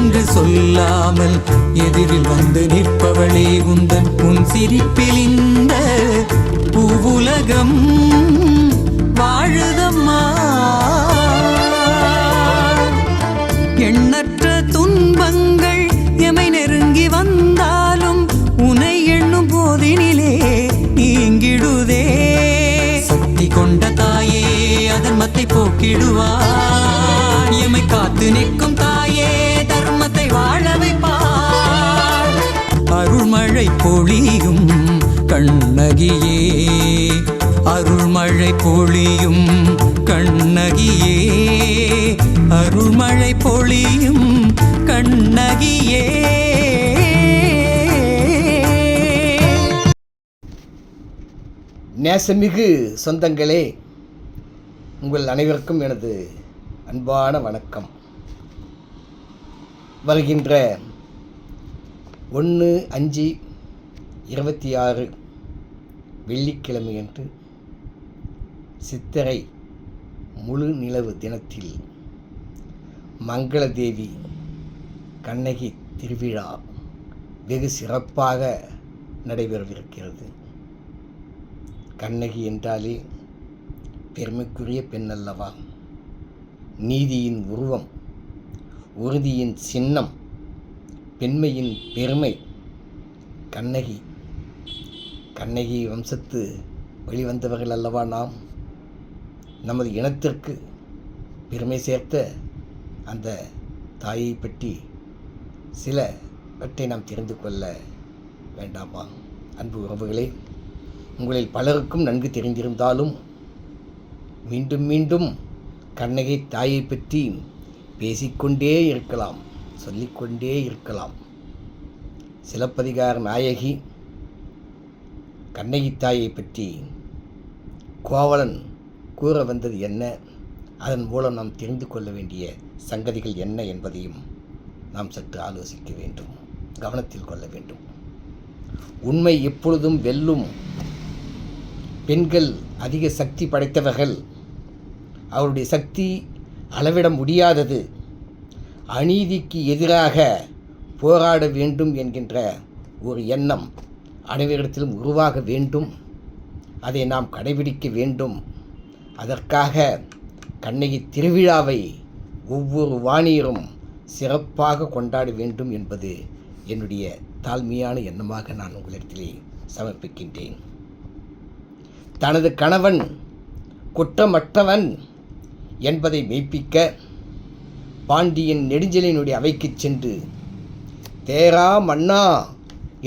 என்று சொல்லாமல் எதிரில் வந்து நிற்பவளே உந்தன் உன் சிரிப்பில் இந்த பூவுலகம் வாழுதம்மா. எண்ணற்ற துன்பங்கள் எமை நெருங்கி வந்தாலும் உனை எண்ணும் போதினிலே நீங்கிடுதே. சக்தி கொண்ட தாயே அதர்மத்தை போக்கிடுவார், எமை காத்து நிற்கும் தாயே தர்மத்தை வாழ வைப்பார். அருள்மழை பொழியும் கண்ணகியே, அருள்மழை பொழியும் கண்ணகியே, அருள்மழை பொழியும் கண்ணகியே. நேசமிகு சொந்தங்களே, உங்கள் அனைவருக்கும் எனது அன்பான வணக்கம். வருகின்ற 1/5/26 வெள்ளிக்கிழமையன்று சித்திரை முழு நிலவு தினத்தில் மங்களதேவி கண்ணகி திருவிழா வெகு சிறப்பாக நடைபெறவிருக்கிறது. கண்ணகி என்றாலே பெருமைக்குரிய பெண் அல்லவா? நீதியின் உருவம், உறுதியின் சின்னம், பெண்மையின் பெருமை கண்ணகி. கண்ணகி வம்சத்து வெளிவந்தவர்கள் அல்லவா நாம்? நமது இனத்திற்கு பெருமை சேர்த்த அந்த தாயை பற்றி சிலவற்றை நாம் தெரிந்து கொள்ள வேண்டாமா? அன்பு உறவுகளே, உங்களில் பலருக்கும் நன்கு தெரிந்திருந்தாலும் மீண்டும் மீண்டும் கண்ணகி தாயை பற்றி பேசிக்கொண்டே இருக்கலாம், சொல்லிக்கொண்டே இருக்கலாம். சிலப்பதிகார நாயகி கண்ணகி தாயை பற்றி கோவலன் கூற வந்தது என்ன, அதன் மூலம் நாம் தெரிந்து கொள்ள வேண்டிய சங்கதிகள் என்ன என்பதையும் நாம் சற்று ஆலோசிக்க வேண்டும், கவனத்தில் கொள்ள வேண்டும். உண்மை எப்பொழுதும் வெல்லும். பெண்கள் அதிக சக்தி படைத்தவர்கள், அவருடைய சக்தி அளவிட முடியாதது. அநீதிக்கு எதிராக போராட வேண்டும் என்கின்ற ஒரு எண்ணம் அனைவரிடத்திலும் உருவாக வேண்டும். அதை நாம் கடைபிடிக்க வேண்டும். அதற்காக கண்ணகி திருவிழாவை ஒவ்வொரு வாணியரும் சிறப்பாக கொண்டாட வேண்டும் என்பது என்னுடைய தாழ்மையான எண்ணமாக நான் உங்களிடத்திலே சமர்ப்பிக்கின்றேன். தனது கணவன் குற்றமற்றவன் என்பதை மெய்ப்பிக்க பாண்டியன் நெடுஞ்செழியனுடைய அவைக்கு சென்று தேரா மன்னா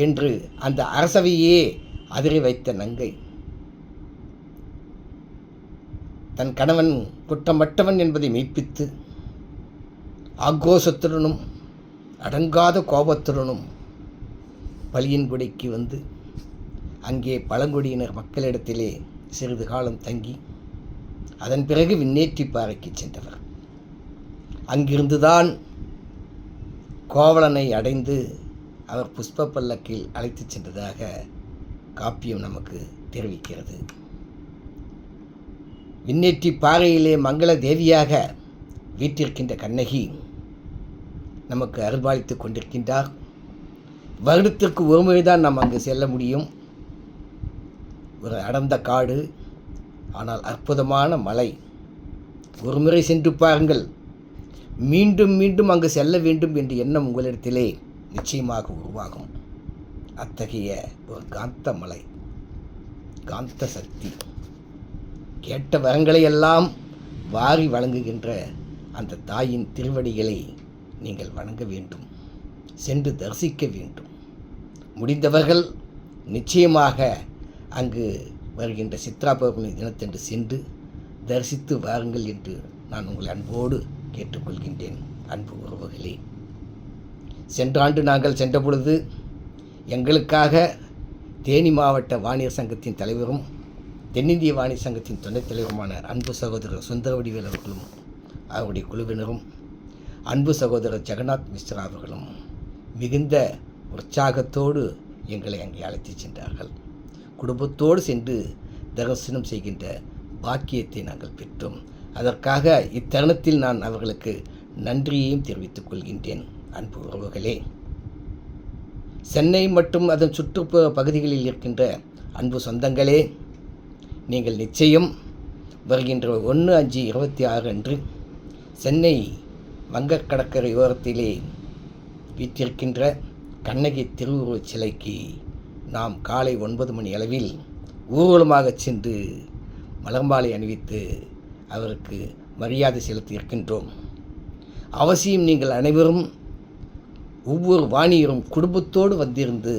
என்று அந்த அரசவையே அதிர வைத்த நங்கை. தன் கணவன் குற்றமற்றவன் என்பதை மெய்ப்பித்து ஆக்ரோஷத்துடனும் அடங்காத கோபத்துடனும் பலியன்குடிக்கு வந்து அங்கே பழங்குடியினர் மக்களிடத்திலே சிறிது காலம் தங்கி அதன் பிறகு விண்ணேற்றிப்பாறைக்கு சென்றவர். அங்கிருந்துதான் கோவலனை அடைந்து அவர் புஷ்ப பல்லக்கில் அழைத்து சென்றதாக காப்பியம் நமக்கு தெரிவிக்கிறது. விண்ணேற்றிப்பாறையிலே மங்கள தேவியாக வீற்றிருக்கின்ற கண்ணகி நமக்கு அருள்பாலித்து கொண்டிருக்கின்றார். வருடத்திற்கு ஒரு முறைதான் நாம் அங்கு செல்ல முடியும். ஒரு அடர்ந்த காடு, ஆனால் அற்புதமான மலை. ஒரு முறை சென்று பாருங்கள், மீண்டும் மீண்டும் அங்கு செல்ல வேண்டும் என்ற எண்ணம் உங்களிடத்திலே நிச்சயமாக உருவாகும். அத்தகைய ஒரு காந்த மலை, காந்த சக்தி, கேட்ட வரங்களை எல்லாம் வாரி வழங்குகின்ற அந்த தாயின் திருவடிகளை நீங்கள் வணங்க வேண்டும், சென்று தரிசிக்க வேண்டும். முடிந்தவர்கள் நிச்சயமாக அங்கு வருகின்ற சித்ரா பௌர்ணமி தினத்தன்று சென்று தரிசித்து வாருங்கள் என்று நான் உங்களை அன்போடு கேட்டுக்கொள்கின்றேன். அன்பு உறவுகளே, சென்ற ஆண்டு நாங்கள் சென்ற பொழுது எங்களுக்காக தேனி மாவட்ட வாணியர் சங்கத்தின் தலைவரும் தென்னிந்திய வாணியர் சங்கத்தின் துணைத் தலைவருமான அன்பு சகோதரர் சுந்தரவடிவேல் அவர்களும் அவருடைய குழுவினரும் அன்பு சகோதரர் ஜெகநாத் மிஸ்ரா அவர்களும் மிகுந்த உற்சாகத்தோடு எங்களை அங்கே அழைத்து சென்றார்கள். குடும்பத்தோடு சென்று தரிசனம் செய்கின்ற பாக்கியத்தை நாங்கள் பெற்றோம். அதற்காக இத்தருணத்தில் நான் அவர்களுக்கு நன்றியையும் தெரிவித்துக் கொள்கின்றேன். அன்பு உறவுகளே, சென்னை மற்றும் அதன் சுற்றுப்புற பகுதிகளில் இருக்கின்ற அன்பு சொந்தங்களே, நீங்கள் நிச்சயம் வருகின்ற 1/5/26 அன்று சென்னை வங்கக் கடற்கரை ஓரத்திலே வீற்றிருக்கின்ற கண்ணகி திருவுருவச் சிலைக்கு நாம் காலை 9 மணி அளவில் ஊர்வலமாக சென்று மலர்மாலை அணிவித்து அவருக்கு மரியாதை செலுத்தி இருக்கின்றோம். அவசியம் நீங்கள் அனைவரும் ஒவ்வொரு வாணியரும் குடும்பத்தோடு வந்திருந்து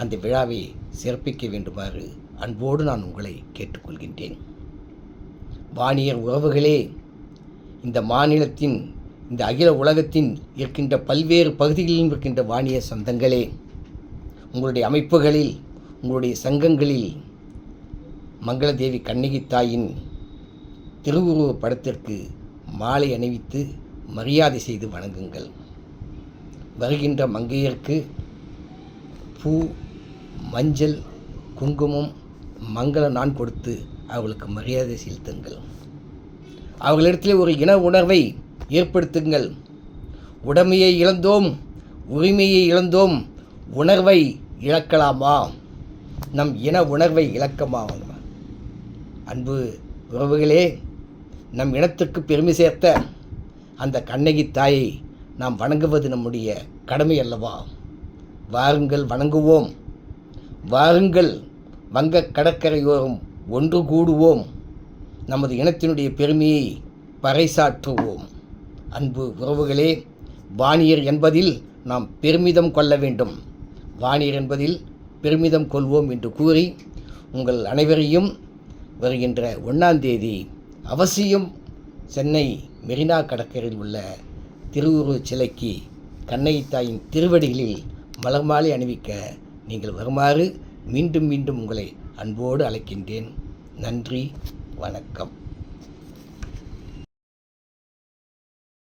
அந்த விழாவை சிறப்பிக்க வேண்டுமாறு அன்போடு நான் உங்களை கேட்டுக்கொள்கின்றேன். வாணியர் உறவுகளே, இந்த மாநிலத்தின், இந்த அகில உலகத்தின் இருக்கின்ற பல்வேறு பகுதிகளிலும் இருக்கின்ற வாணியர் சொந்தங்களே, உங்களுடைய அமைப்புகளில், உங்களுடைய சங்கங்களில் மங்களதேவி கண்ணகி தாயின் திருவுருவ படத்திற்கு மாலை அணிவித்து மரியாதை செய்து வணங்குங்கள். வருகின்ற மங்கையருக்கு பூ, மஞ்சள், குங்குமம், மங்கள நான் கொடுத்து அவர்களுக்கு மரியாதை செலுத்துங்கள். அவர்களிடத்திலே ஒரு இன உணர்வை ஏற்படுத்துங்கள். உடைமையை இழந்தோம், உரிமையை இழந்தோம், உணர்வை இழக்கலாமா? நம் இன உணர்வை இழக்கமா? அன்பு உறவுகளே, நம் இனத்துக்கு பெருமை சேர்த்த அந்த கண்ணகி தாயை நாம் வணங்குவது நம்முடைய கடமை அல்லவா? வாருங்கள், வணங்குவோம். வாருங்கள், வங்கக் கடற்கரையோரம் ஒன்று கூடுவோம். நமது இனத்தினுடைய பெருமையை பறைசாற்றுவோம். அன்பு உறவுகளே, வாணியர் என்பதில் நாம் பெருமிதம் கொள்ள வேண்டும். வாணியர் என்பதில் பெருமிதம் கொள்வோம் என்று கூறி உங்கள் அனைவரையும் வருகின்ற 1ஆம் தேதி அவசியம் சென்னை மெரினா கடற்கரையில் உள்ள திருவுருவச் சிலைக்கு கண்ணகி தாயின் திருவடிகளில் மலர்மாலை அணிவிக்க நீங்கள் வருமாறு மீண்டும் மீண்டும் உங்களை அன்போடு அழைக்கின்றேன். நன்றி, வணக்கம்.